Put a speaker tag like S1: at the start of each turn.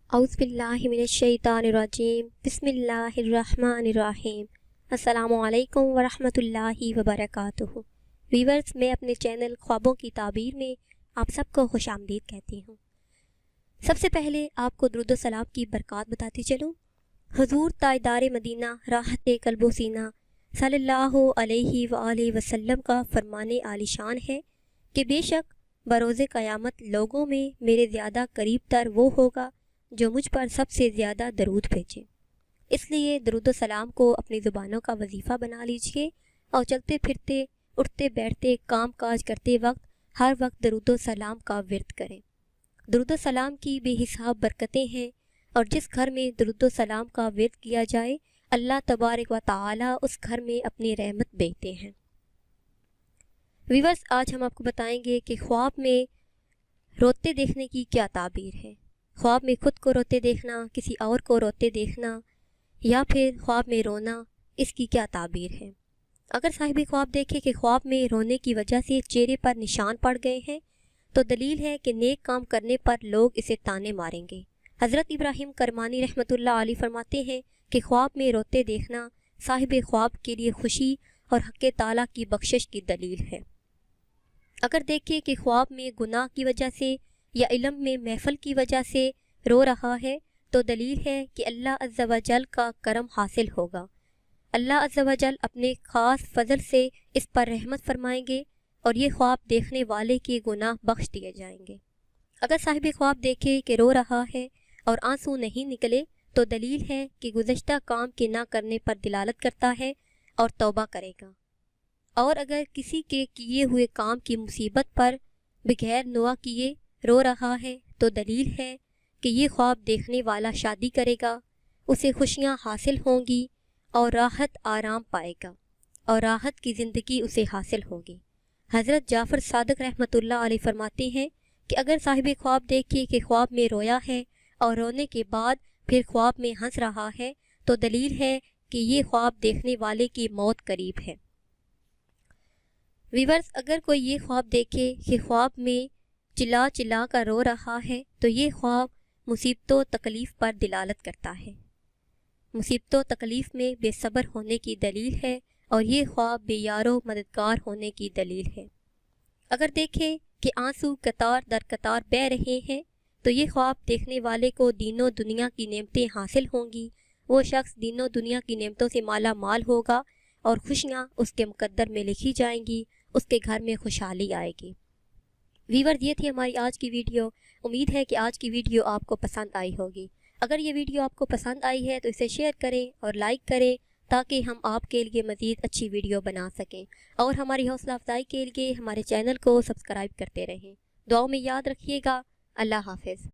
S1: اعوذ باللہ من الشیطان الرجیم بسم اللہ الرحمن الرحیم۔ السلام علیکم ورحمۃ اللہ وبرکاتہ۔ ویورز، میں اپنے چینل خوابوں کی تعبیر میں آپ سب کو خوش آمدید کہتی ہوں۔ سب سے پہلے آپ کو درود و سلام کی برکات بتاتی چلوں۔ حضور تاجدار مدینہ راحت قلب و سینہ صلی اللہ علیہ وآلہ وسلم کا فرمان عالی شان ہے کہ بے شک بروز قیامت لوگوں میں میرے زیادہ قریب تر وہ ہوگا جو مجھ پر سب سے زیادہ درود بھیجے۔ اس لیے درود و سلام کو اپنی زبانوں کا وظیفہ بنا لیجئے اور چلتے پھرتے، اٹھتے بیٹھتے، کام کاج کرتے وقت ہر وقت درود و سلام کا ورد کریں۔ درود و سلام کی بے حساب برکتیں ہیں، اور جس گھر میں درود و سلام کا ورد کیا جائے اللہ تبارک و تعالی اس گھر میں اپنی رحمت بھیجتے ہیں۔ ویورز، آج ہم آپ کو بتائیں گے کہ خواب میں روتے دیکھنے کی کیا تعبیر ہے۔ خواب میں خود کو روتے دیکھنا، کسی اور کو روتے دیکھنا، یا پھر خواب میں رونا، اس کی کیا تعبیر ہے۔ اگر صاحب خواب دیکھے کہ خواب میں رونے کی وجہ سے چہرے پر نشان پڑ گئے ہیں تو دلیل ہے کہ نیک کام کرنے پر لوگ اسے تانے ماریں گے۔ حضرت ابراہیم کرمانی رحمۃ اللہ علیہ فرماتے ہیں کہ خواب میں روتے دیکھنا صاحب خواب کے لیے خوشی اور حق تعالیٰ کی بخشش کی دلیل ہے۔ اگر دیکھے کہ خواب میں گناہ کی وجہ سے یا علم میں محفل کی وجہ سے رو رہا ہے تو دلیل ہے کہ اللہ عز و جل کا کرم حاصل ہوگا۔ اللہ عز و جل اپنے خاص فضل سے اس پر رحمت فرمائیں گے اور یہ خواب دیکھنے والے کے گناہ بخش دیے جائیں گے۔ اگر صاحب خواب دیکھے کہ رو رہا ہے اور آنسو نہیں نکلے تو دلیل ہے کہ گزشتہ کام کے نہ کرنے پر دلالت کرتا ہے اور توبہ کرے گا۔ اور اگر کسی کے کیے ہوئے کام کی مصیبت پر بغیر نوا کیے رو رہا ہے تو دلیل ہے کہ یہ خواب دیکھنے والا شادی کرے گا، اسے خوشیاں حاصل ہوں گی اور راحت آرام پائے گا، اور راحت کی زندگی اسے حاصل ہوگی۔ حضرت جعفر صادق رحمۃ اللہ علیہ فرماتے ہیں کہ اگر صاحب خواب دیکھے کہ خواب میں رویا ہے اور رونے کے بعد پھر خواب میں ہنس رہا ہے تو دلیل ہے کہ یہ خواب دیکھنے والے کی موت قریب ہے۔ ویورز، اگر کوئی یہ خواب دیکھے کہ خواب میں چلا چلا کر رو رہا ہے تو یہ خواب مصیبت و تکلیف پر دلالت کرتا ہے۔ مصیبت و تکلیف میں بے صبر ہونے کی دلیل ہے اور یہ خواب بے یار و مددگار ہونے کی دلیل ہے۔ اگر دیکھیں کہ آنسو قطار در قطار بہہ رہے ہیں تو یہ خواب دیکھنے والے کو دین و دنیا کی نعمتیں حاصل ہوں گی، وہ شخص دین و دنیا کی نعمتوں سے مالا مال ہوگا اور خوشیاں اس کے مقدر میں لکھی جائیں گی، اس کے گھر میں خوشحالی آئے گی۔ ویورز، یہ تھی ہماری آج کی ویڈیو۔ امید ہے کہ آج کی ویڈیو آپ کو پسند آئی ہوگی۔ اگر یہ ویڈیو آپ کو پسند آئی ہے تو اسے شیئر کریں اور لائک کریں تاکہ ہم آپ کے لیے مزید اچھی ویڈیو بنا سکیں، اور ہماری حوصلہ افزائی کے لیے ہمارے چینل کو سبسکرائب کرتے رہیں۔ دعاؤں میں یاد رکھیے گا۔ اللہ حافظ۔